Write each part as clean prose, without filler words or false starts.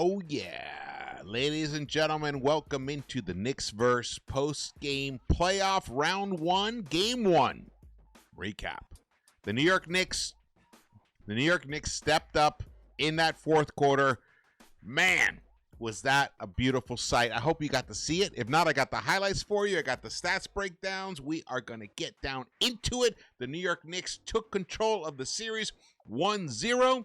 Oh yeah, ladies and gentlemen, welcome into the Knicks-Verse post-game playoff round 1, game 1 recap. The New York Knicks stepped up in that fourth quarter. Man, was that a beautiful sight. I hope you got to see it. If not, I got the highlights for you. I got the stats breakdowns. We are going to get down into it. The New York Knicks took control of the series 1-0.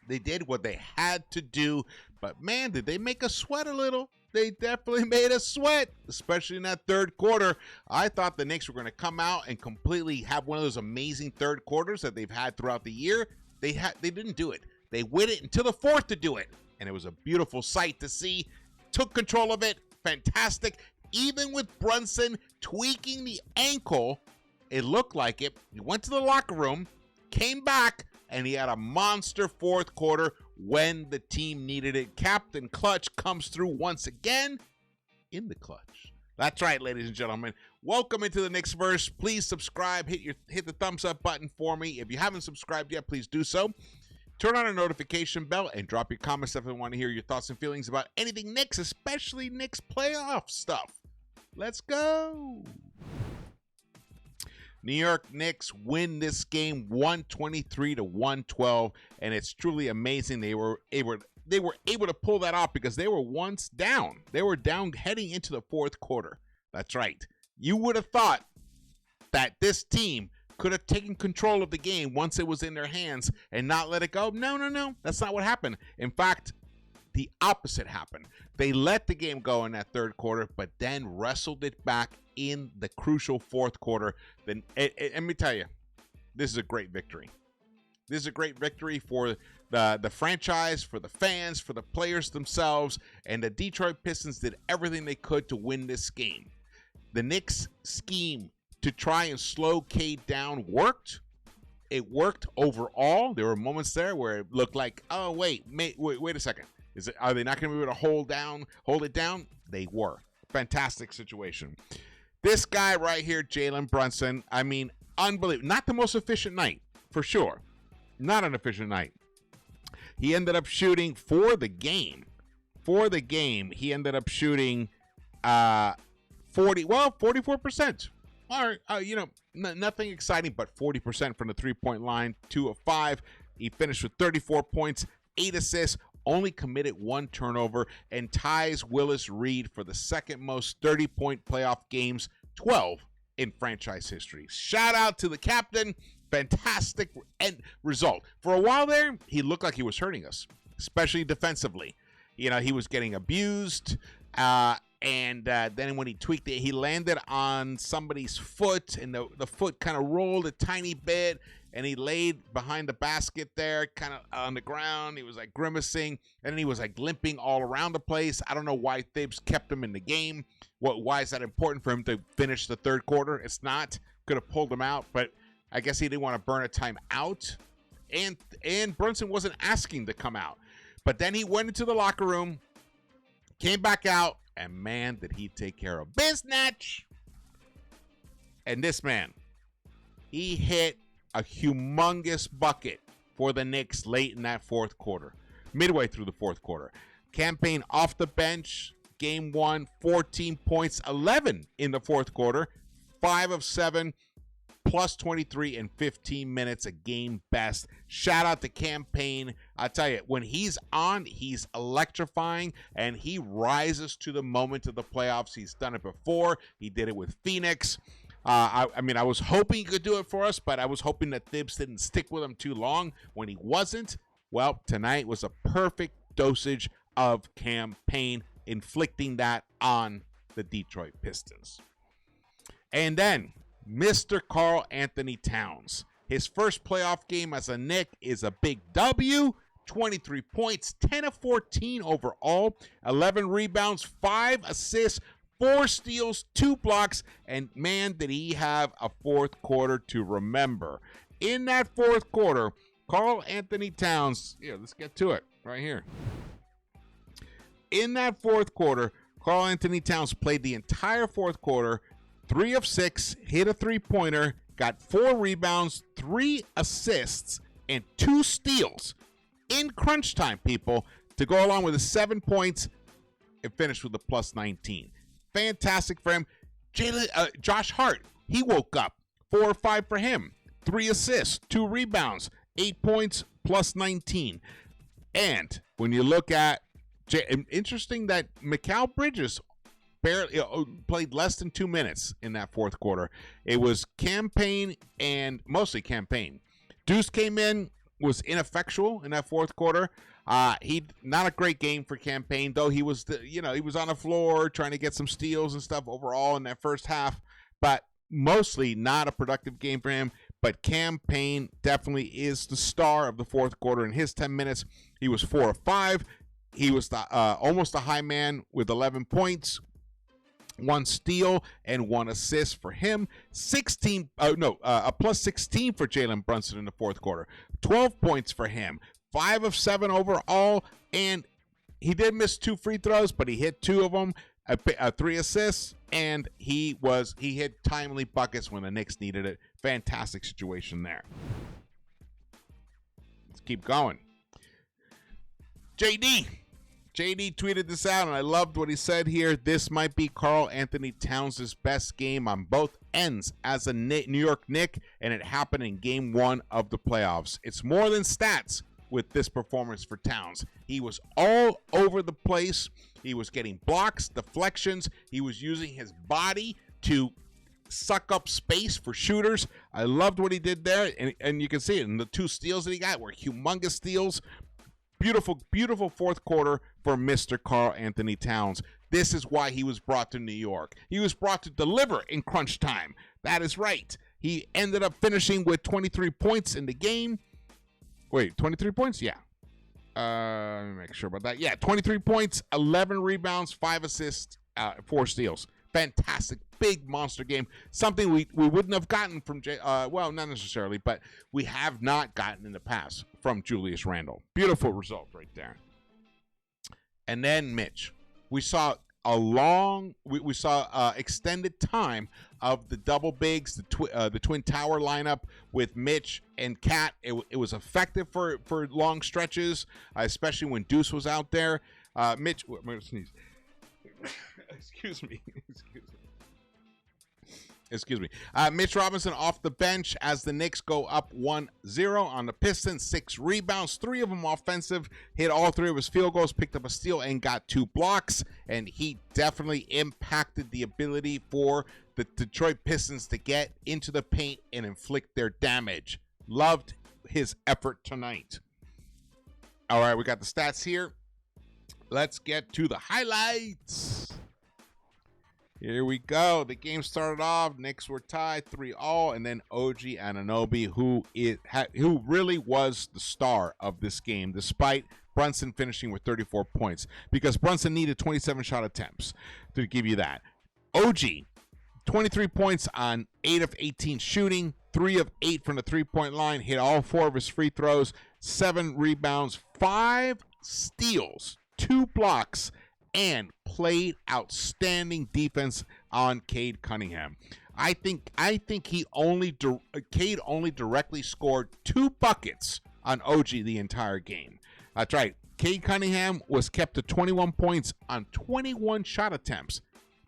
They did what they had to do, but man, did they make us sweat a little. They definitely made us sweat, especially in that third quarter. I thought the Knicks were going to come out and completely have one of those amazing third quarters that they've had throughout the year. They didn't do it. They waited until the fourth to do it, and it was a beautiful sight to see. Took control of it. Fantastic. Even with Brunson tweaking the ankle, it looked like it. He went to the locker room, came back, and he had a monster fourth quarter when the team needed it. Captain Clutch comes through once again in the clutch. That's right, ladies and gentlemen. Welcome into the Knicks-Verse. Please subscribe. Hit the thumbs up button for me. If you haven't subscribed yet, please do so. Turn on a notification bell and drop your comments if I want to hear your thoughts and feelings about anything Knicks, especially Knicks playoff stuff. Let's go. New York Knicks win this game 123-112, and it's truly amazing they were able to pull that off because they were once down. They were down heading into the fourth quarter. That's right. You would have thought that this team could have taken control of the game once it was in their hands and not let it go. No. That's not what happened. In fact, the opposite happened. They let the game go in that third quarter, but then wrestled it back in the crucial fourth quarter. Then let me tell you, this is a great victory. This is a great victory for the franchise, for the fans, for the players themselves, and the Detroit Pistons did everything they could to win this game. The Knicks' scheme to try and slow Cade down worked. It worked overall. There were moments there where it looked like, oh, wait a second. Are they not going to be able to hold it down? They were. Fantastic situation. This guy right here, Jalen Brunson, I mean, unbelievable. Not the most efficient night, for sure. Not an efficient night. He ended up shooting for the game. He ended up shooting 44%. All right, nothing exciting, but 40% from the three-point line, 2 of 5. He finished with 34 points, 8 assists, only committed 1 turnover, and ties Willis Reed for the second most 30-point playoff games, 12 in franchise history. Shout out to the captain. Fantastic end result. For a while there, he looked like he was hurting us, especially defensively. You know, he was getting abused, and then when he tweaked it, he landed on somebody's foot, and the foot kind of rolled a tiny bit, and he laid behind the basket there, kind of on the ground. He was like grimacing, and then he was like limping all around the place. I don't know why Thibs kept him in the game. Why is that important for him to finish the third quarter? It's not. Could have pulled him out, but I guess he didn't want to burn a timeout. And Brunson wasn't asking to come out. But then he went into the locker room, came back out, and man, did he take care of business. And this man, he hit a humongous bucket for the Knicks late in that fourth quarter, midway through the fourth quarter. Campaign off the bench, game 1, 14 points, 11 in the fourth quarter, 5 of 7, plus 23 in 15 minutes, a game best. Shout out to Campaign. I tell you, when he's on, he's electrifying, and he rises to the moment of the playoffs. He's done it before. He did it with Phoenix. I was hoping he could do it for us, but I was hoping that Thibs didn't stick with him too long when he wasn't. Well, tonight was a perfect dosage of Campaign, inflicting that on the Detroit Pistons. And then Mr. Karl Anthony Towns. His first playoff game as a Knick is a big W. 23 points, 10 of 14 overall, 11 rebounds, 5 assists, 4 steals, 2 blocks, and man, did he have a fourth quarter to remember. In that fourth quarter, Karl Anthony Towns, let's get to it right here. In that fourth quarter, Karl Anthony Towns played the entire fourth quarter, 3 of 6, hit a three-pointer, got 4 rebounds, 3 assists, and 2 steals. In crunch time, people, to go along with his 7 points and finish with a plus 19. Fantastic for him. Josh Hart, he woke up. 4 or 5 for him. 3 assists, 2 rebounds, 8 points, plus 19. And when you look at, interesting that Mikal Bridges barely played less than 2 minutes in that fourth quarter. It was Campaign and mostly Campaign. Deuce came in, was ineffectual in that fourth quarter. He not a great game for Campaign, though. He was he was on the floor trying to get some steals and stuff overall in that first half, but mostly not a productive game for him. But Campaign definitely is the star of the fourth quarter. In his 10 minutes, he was 4 of 5. He was almost a high man with 11 points, 1 steal, and 1 assist for him. A plus 16 for Jalen Brunson in the fourth quarter. 12 points for him. 5 of 7 overall, and he did miss 2 free throws, but he hit 2 of them. 3 assists, and he hit timely buckets when the Knicks needed it. Fantastic situation there. Let's keep going. JD tweeted this out, and I loved what he said here. This might be Karl Anthony Towns' best game on both ends as a New York Knick, and it happened in Game 1 of the playoffs. It's more than stats with this performance for Towns. He was all over the place. He was getting blocks, deflections. He was using his body to suck up space for shooters. I loved what he did there, and you can see it in the 2 steals that he got were humongous steals. Beautiful, beautiful fourth quarter for Mr. Karl Anthony Towns. This is why he was brought to New York. He was brought to deliver in crunch time. That is right. He ended up finishing with 23 points in the game. Wait, 23 points? Yeah. Let me make sure about that. Yeah, 23 points, 11 rebounds, 5 assists, 4 steals. Fantastic, big monster game. Something we wouldn't have gotten from, well, not necessarily, but we have not gotten in the past from Julius Randle. Beautiful result right there. And then Mitch. We saw we saw extended time of the double bigs, the twin tower lineup with Mitch and Cat. It was effective for long stretches, especially when Deuce was out there. Mitch, I'm gonna sneeze. Excuse me. Mitch Robinson off the bench as the Knicks go up 1-0 on the Pistons. 6 rebounds, 3 of them offensive. Hit all 3 of his field goals, picked up a steal, and got 2 blocks. And he definitely impacted the ability for the Detroit Pistons to get into the paint and inflict their damage. Loved his effort tonight. All right, we got the stats here. Let's get to the highlights. Here we go. The game started off. Knicks were tied 3-3, and then OG Anunoby, who really was the star of this game, despite Brunson finishing with 34 points, because Brunson needed 27 shot attempts to give you that. OG, 23 points on 8 of 18 shooting, 3 of 8 from the three-point line, hit all 4 of his free throws, 7 rebounds, 5 steals, 2 blocks, and played outstanding defense on Cade Cunningham. I think Cade only directly scored 2 buckets on OG the entire game. That's right. Cade Cunningham was kept to 21 points on 21 shot attempts.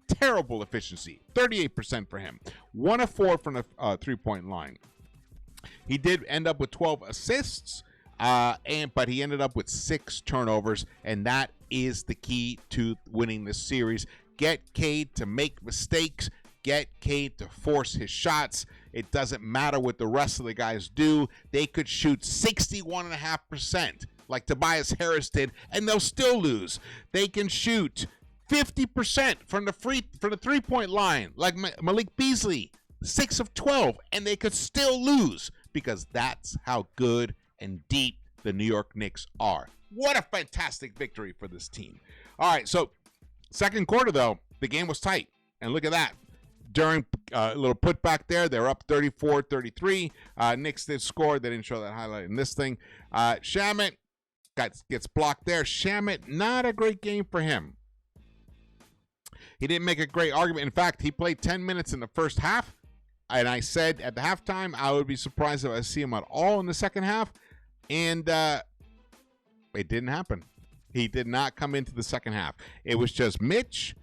Terrible efficiency. 38% for him. 1 of 4 from the three-point line. He did end up with 12 assists, but he ended up with 6 turnovers, and that is the key to winning this series. Get Cade to make mistakes. Get Cade to force his shots. It doesn't matter what the rest of the guys do. They could shoot 61.5% like Tobias Harris did, and they'll still lose. They can shoot 50% from the three-point line like Malik Beasley, 6 of 12, and they could still lose because that's how good and deep the New York Knicks are. What a fantastic victory for this team. All right, so second quarter, though, the game was tight. And look at that. During a little putback there, they're up 34-33. Knicks did score. They didn't show that highlight in this thing. Shamet gets blocked there. Shamet, not a great game for him. He didn't make a great argument. In fact, he played 10 minutes in the first half. And I said at the halftime, I would be surprised if I see him at all in the second half. And it didn't happen. He did not come into the second half. It was just Mitch,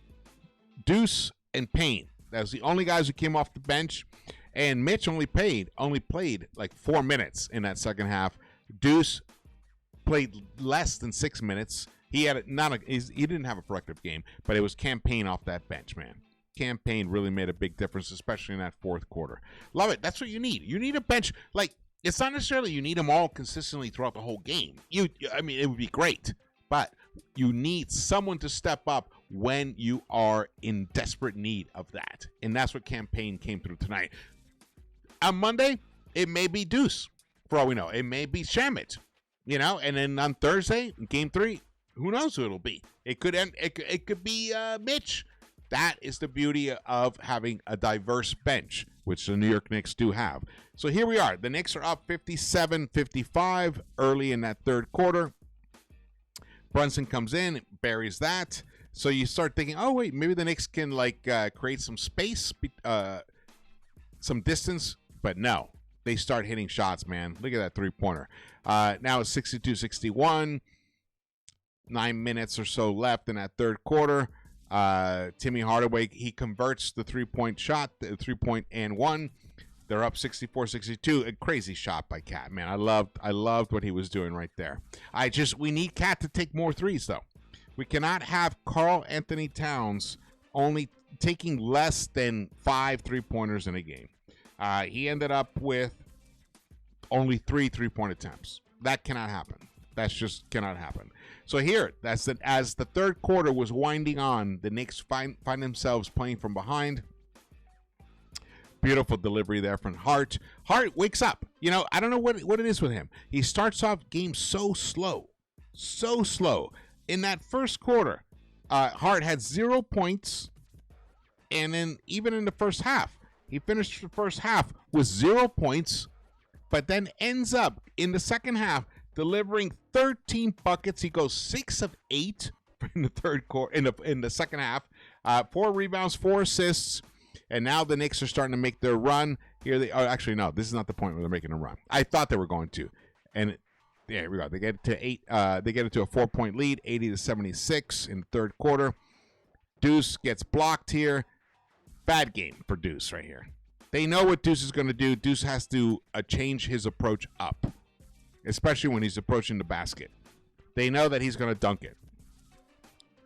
Deuce, and Payne. That was the only guys who came off the bench. And Mitch only played like 4 minutes in that second half. Deuce played less than 6 minutes. He didn't have a productive game, but it was Campaign off that bench, man. Campaign really made a big difference, especially in that fourth quarter. Love it. That's what you need. You need a bench. Like, it's not necessarily you need them all consistently throughout the whole game. I mean, it would be great, but you need someone to step up when you are in desperate need of that. And that's what Campaign came through tonight. On Monday, it may be Deuce, for all we know. It may be Shamit, and then on Thursday, game 3, who knows who it'll be? It could be Mitch. That is the beauty of having a diverse bench, which the New York Knicks do have. So here we are. The Knicks are up 57-55 early in that third quarter. Brunson comes in, buries that. So you start thinking, oh, wait, maybe the Knicks can create some space, some distance. But no, they start hitting shots, man. Look at that three-pointer. Now it's 62-61. 9 minutes or so left in that third quarter. Timmy Hardaway, he converts the three-point shot, the three-point and one. They're up 64-62. A crazy shot by Cat, man. I loved what he was doing right there. We need Cat to take more threes, though. We cannot have Karl Anthony Towns only taking less than 5 three-pointers in a game. He ended up with only 3 three-point attempts. That cannot happen. That just cannot happen. So here, as the third quarter was winding on, the Knicks find themselves playing from behind. Beautiful delivery there from Hart. Hart wakes up. I don't know what it is with him. He starts off games so slow. In that first quarter, Hart had 0 points. And then even in the first half, he finished the first half with 0 points, but then ends up in the second half delivering 13 buckets. He goes 6 of 8 in the third quarter, in the second half. 4 rebounds, 4 assists, and now the Knicks are starting to make their run. Here they are. Actually, no, this is not the point where they're making a run. I thought they were going to, and here we go. They get to 8. They get into a 4-point lead, 80-76 in the third quarter. Deuce gets blocked here. Bad game for Deuce right here. They know what Deuce is going to do. Deuce has to change his approach up, especially when he's approaching the basket. They know that he's going to dunk it.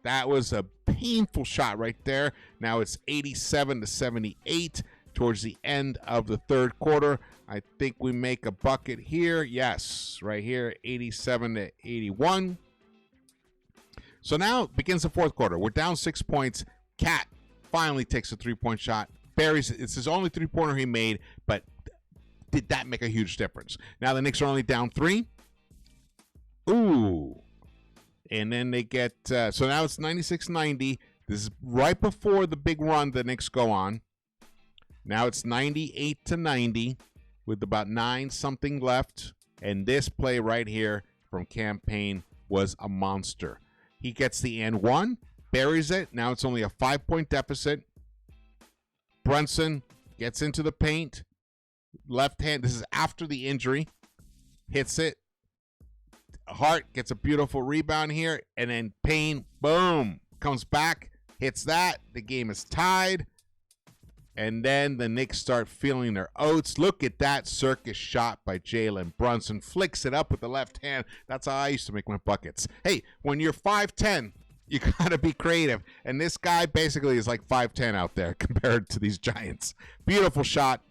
That was a painful shot right there. Now it's 87-78 towards the end of the third quarter. I think we make a bucket here. Yes, right here, 87-81. So now begins the fourth quarter. We're down 6 points. Cat finally takes a three-point shot. Buries it. It's his only three-pointer he made, but did that make a huge difference? Now the Knicks are only down 3. Ooh. And then they get, so now it's 96-90. This is right before the big run the Knicks go on. Now it's 98-90 with about 9-something left. And this play right here from Campaign was a monster. He gets the and one, buries it. Now it's only a 5-point deficit. Brunson gets into the paint. Left hand, this is after the injury. Hits it. Hart gets a beautiful rebound here. And then Payne, boom, comes back. Hits that. The game is tied. And then the Knicks start feeling their oats. Look at that circus shot by Jalen Brunson. Flicks it up with the left hand. That's how I used to make my buckets. Hey, when you're 5'10", you got to be creative. And this guy basically is like 5'10" out there compared to these Giants. Beautiful shot.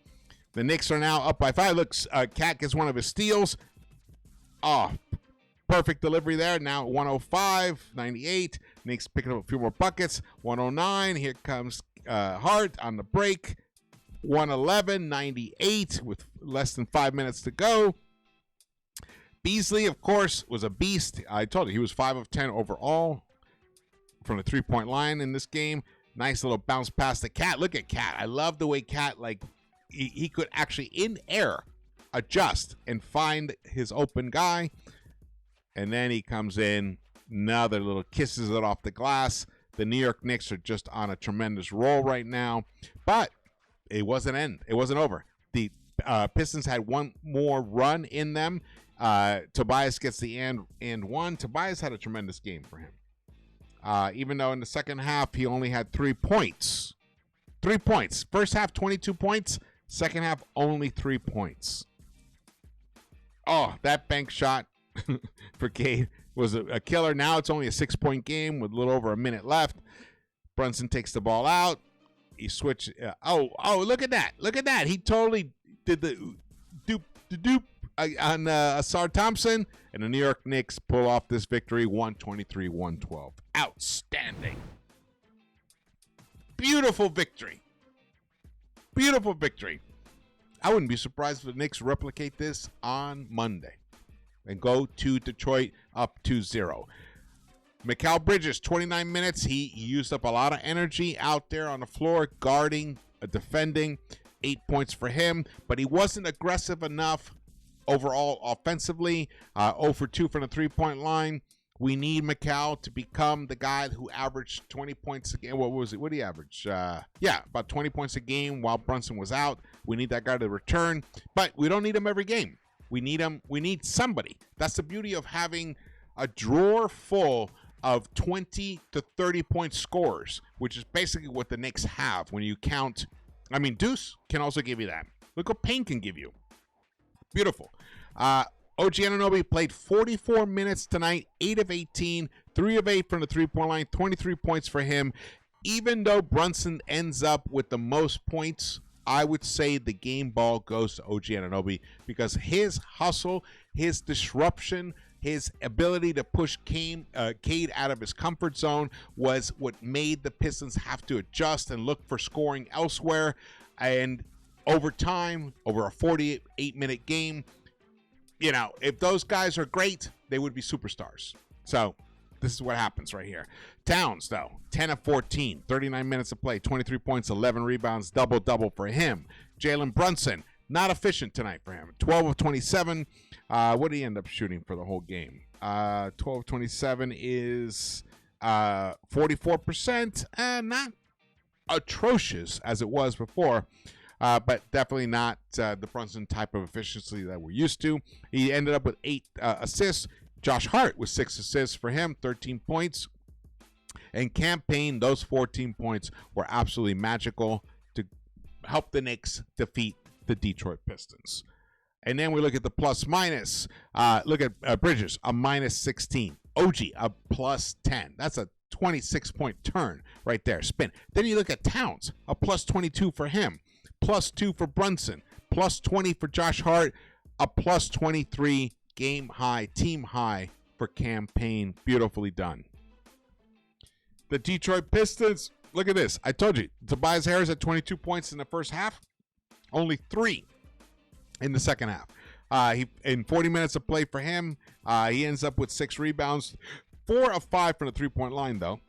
The Knicks are now up by 5. Looks, Cat gets one of his steals. Oh, perfect delivery there. Now 105-98. Knicks picking up a few more buckets. 109. Here comes Hart on the break. 111-98 with less than 5 minutes to go. Beasley, of course, was a beast. I told you he was 5 of 10 overall from the three-point line in this game. Nice little bounce past the Cat. Look at Cat. I love the way Cat, like, he could actually in air adjust and find his open guy. And then he comes in, another little kisses it off the glass. The New York Knicks are just on a tremendous roll right now. But it wasn't over. The Pistons had one more run in them, Tobias gets the and one. Tobias had a tremendous game for him. Even though in the second half he only had 3 points. 3 points. First half, 22 points. Second half, only 3 points. Oh, that bank shot for Cade was a killer. Now it's only a 6-point game with a little over a minute left. Brunson takes the ball out. He switched. Oh, look at that. Look at that. He totally did the dupe on Asar Thompson. And the New York Knicks pull off this victory, 123-112. Outstanding. Beautiful victory. Beautiful victory. I wouldn't be surprised if the Knicks replicate this on Monday and go to Detroit up 2-0. Mikal Bridges, 29 minutes. He used up a lot of energy out there on the floor, guarding, defending. 8 points for him, but he wasn't aggressive enough overall offensively. 0 for 2 from the three-point line. We need Mikal to become the guy who averaged 20 points a game. What was it? What did he average? About 20 points a game while Brunson was out. We need that guy to return, but we don't need him every game. We need him. We need somebody. That's the beauty of having a drawer full of 20 to 30-point scorers, which is basically what the Knicks have when you count. I mean, Deuce can also give you that. Look what Payne can give you. Beautiful. OG Anunoby played 44 minutes tonight, 8 of 18, 3 of 8 from the three-point line, 23 points for him. Even though Brunson ends up with the most points, I would say the game ball goes to OG Anunoby because his hustle, his disruption, his ability to push Cade out of his comfort zone was what made the Pistons have to adjust and look for scoring elsewhere. And over time, over a 48-minute game, you know, if those guys are great, they would be superstars. So this is what happens right here. Towns, though, 10 of 14, 39 minutes of play, 23 points, 11 rebounds, double-double for him. Jalen Brunson, not efficient tonight for him. 12 of 27. What did he end up shooting for the whole game? 12 of 27 is 44%. Not atrocious as it was before. But definitely not the Brunson type of efficiency that we're used to. He ended up with 8 assists. Josh Hart with 6 assists for him, 13 points. And Cam Payne, those 14 points were absolutely magical to help the Knicks defeat the Detroit Pistons. And then we look at the plus-minus. Look at Bridges, a minus 16. OG, a plus 10. That's a 26-point turn right there, spin. Then you look at Towns, a plus 22 for him. Plus 2 for Brunson, plus 20 for Josh Hart, a plus 23 game high, team high for Cam Payne. Beautifully done. The Detroit Pistons, look at this. I told you, Tobias Harris had 22 points in the first half, only 3 in the second half. In 40 minutes of play for him, he ends up with 6 rebounds, 4 of 5 from the three-point line, though.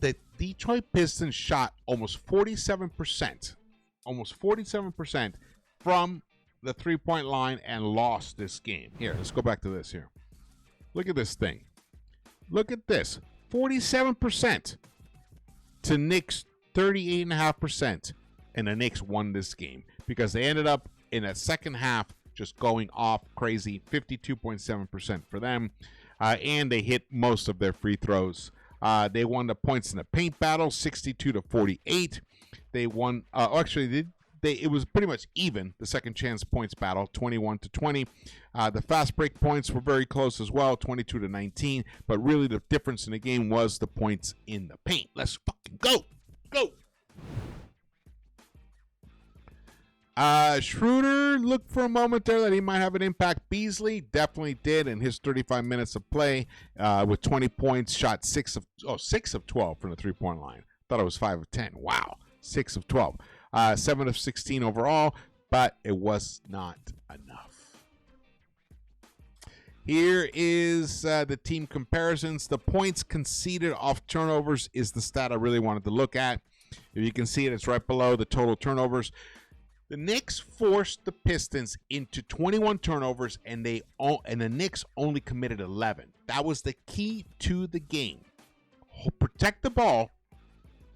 The Detroit Pistons shot almost 47% from the three-point line and lost this game. Here, let's go back to this here. Look at this thing. Look at this. 47% to Knicks 38.5%. And the Knicks won this game because they ended up in that second half just going off crazy, 52.7% for them. And they hit most of their free throws. They won the points in the paint battle, 62-48. They won. It was pretty much even. The second chance points battle, 21-20. The fast break points were very close as well, 22-19. But really, the difference in the game was the points in the paint. Let's fucking go. Schroeder looked for a moment there that he might have an impact. Beasley definitely did in his 35 minutes of play with 20 points, shot 6 of 12 from the three-point line. Thought it was 5 of 10. Wow, 6 of 12. 7 of 16 overall, but it was not enough. Here is the team comparisons. The points conceded off turnovers is the stat I really wanted to look at. If you can see it, it's right below the total turnovers. The Knicks forced the Pistons into 21 turnovers, and the Knicks only committed 11. That was the key to the game. Protect the ball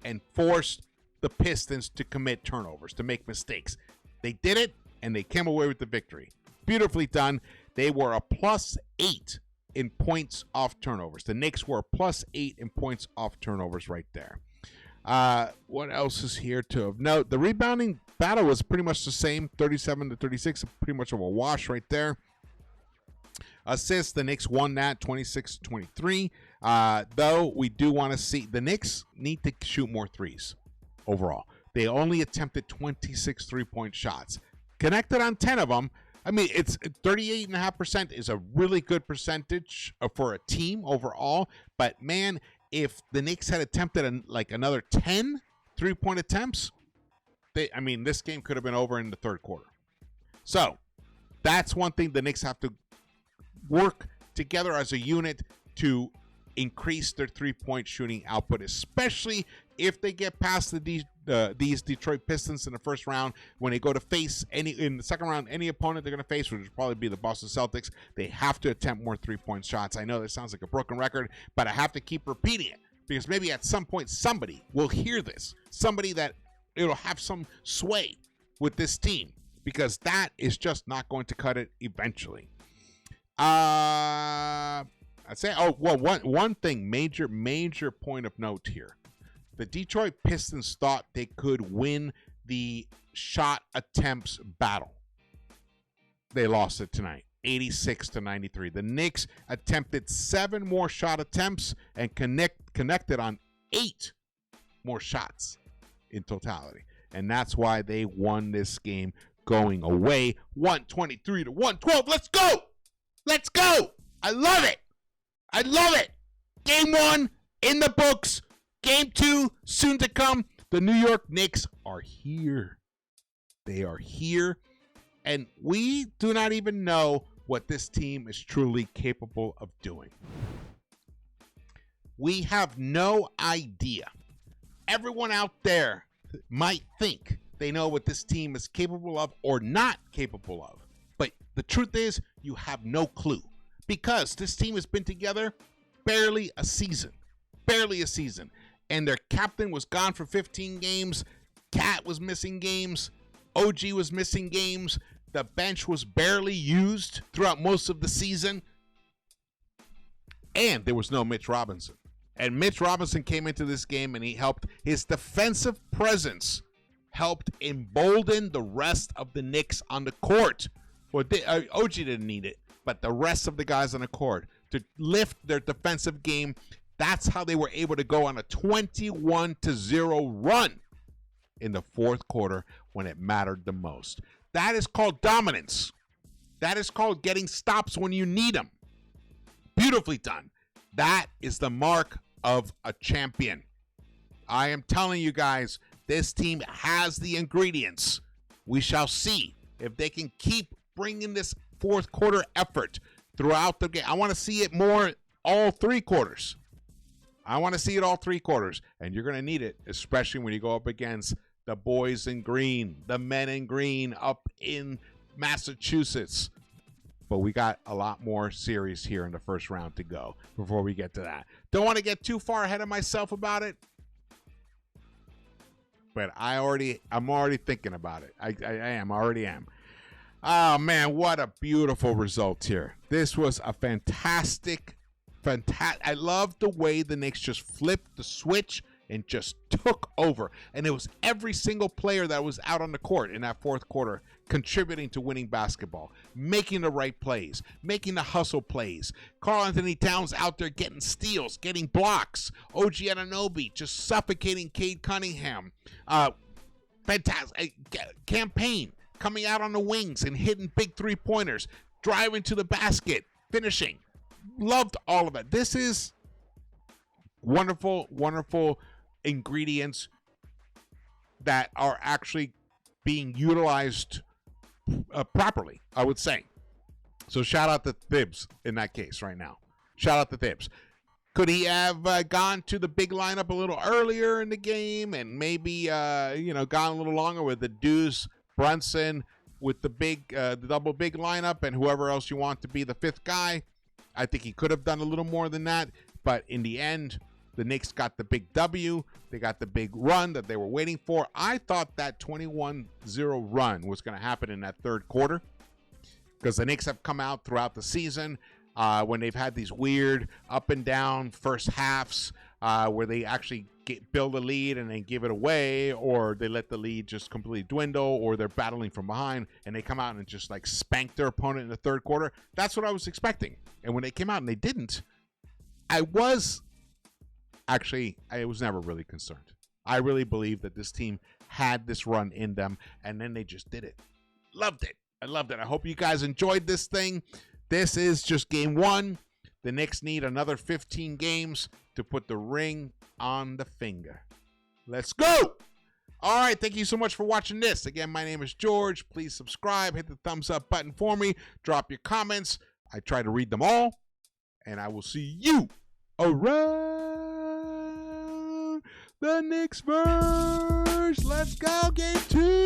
and force the Pistons to commit turnovers, to make mistakes. They did it, and they came away with the victory. Beautifully done. They were a +8 in points off turnovers. The Knicks were a +8 in points off turnovers right there. What else is here to note? The rebounding battle was pretty much the same, 37-36, pretty much of a wash right there. Assists, the Knicks won that 26-23. Though we do want to see the Knicks need to shoot more threes overall. They only attempted 26 3-point shots, connected on 10 of them. I mean, it's 38.5% is a really good percentage for a team overall. But man, if the Knicks had attempted like another 10 3-point attempts, this game could have been over in the third quarter. So that's one thing the Knicks have to work together as a unit to increase their 3-point shooting output, especially if they get past these Detroit Pistons in the first round. When they go to face in the second round, any opponent they're going to face, which would probably be the Boston Celtics, they have to attempt more 3-point shots. I know that sounds like a broken record, but I have to keep repeating it because maybe at some point somebody will hear this, somebody that it'll have some sway with this team, because that is just not going to cut it eventually. I'd say, one thing, major point of note here. The Detroit Pistons thought they could win the shot attempts battle. They lost it tonight, 86-93. The Knicks attempted 7 more shot attempts and connected on 8 more shots in totality. And that's why they won this game going away, 123-112. Let's go! Let's go! I love it! I love it! Game 1 in the books. Game 2 soon to come. The New York Knicks are here. They are here. And we do not even know what this team is truly capable of doing. We have no idea. Everyone out there might think they know what this team is capable of or not capable of. But the truth is, you have no clue. Because this team has been together barely a season. Barely a season. And their captain was gone for 15 games. Cat was missing games. OG was missing games. The bench was barely used throughout most of the season. And there was no Mitch Robinson. And Mitch Robinson came into this game and he helped. His defensive presence helped embolden the rest of the Knicks on the court. Well, OG didn't need it, but the rest of the guys on the court to lift their defensive game. That's how they were able to go on a 21-0 run in the fourth quarter when it mattered the most. That is called dominance. That is called getting stops when you need them. Beautifully done. That is the mark of a champion. I am telling you guys, this team has the ingredients. We shall see if they can keep bringing this fourth quarter effort throughout the game. I want to see it more all 3 quarters. I want to see it all 3 quarters, and you're going to need it, especially when you go up against the boys in green, the men in green up in Massachusetts. But we got a lot more series here in the first round to go before we get to that. Don't want to get too far ahead of myself about it, but I'm already thinking about it. I already am. Oh, man, what a beautiful result here. This was a fantastic. I love the way the Knicks just flipped the switch and just took over. And it was every single player that was out on the court in that fourth quarter contributing to winning basketball, making the right plays, making the hustle plays. Karl-Anthony Towns out there getting steals, getting blocks. OG Anunoby just suffocating Cade Cunningham. Fantastic campaign coming out on the wings and hitting big 3-pointers, driving to the basket, finishing. Loved all of it. This is wonderful, wonderful ingredients that are actually being utilized properly, I would say. So shout out to Thibs in that case right now. Shout out to Thibs. Could he have gone to the big lineup a little earlier in the game and maybe gone a little longer with the Deuce, Brunson, with the double big lineup and whoever else you want to be the 5th guy? I think he could have done a little more than that, but in the end, the Knicks got the big W. They got the big run that they were waiting for. I thought that 21-0 run was going to happen in that third quarter, because the Knicks have come out throughout the season when they've had these weird up and down first halves where they actually build a lead and then give it away, or they let the lead just completely dwindle, or they're battling from behind and they come out and just like spank their opponent in the third quarter. That's what I was expecting. And when they came out and they didn't, I was never really concerned. I really believe that this team had this run in them, and then they just did it. Loved it. I loved it. I hope you guys enjoyed this thing. This is just game one. The Knicks need another 15 games to put the ring on the finger. Let's go. All right. Thank you so much for watching this. Again, my name is George. Please subscribe. Hit the thumbs up button for me. Drop your comments. I try to read them all. And I will see you around the Knicks-Verse. Let's go, game 2.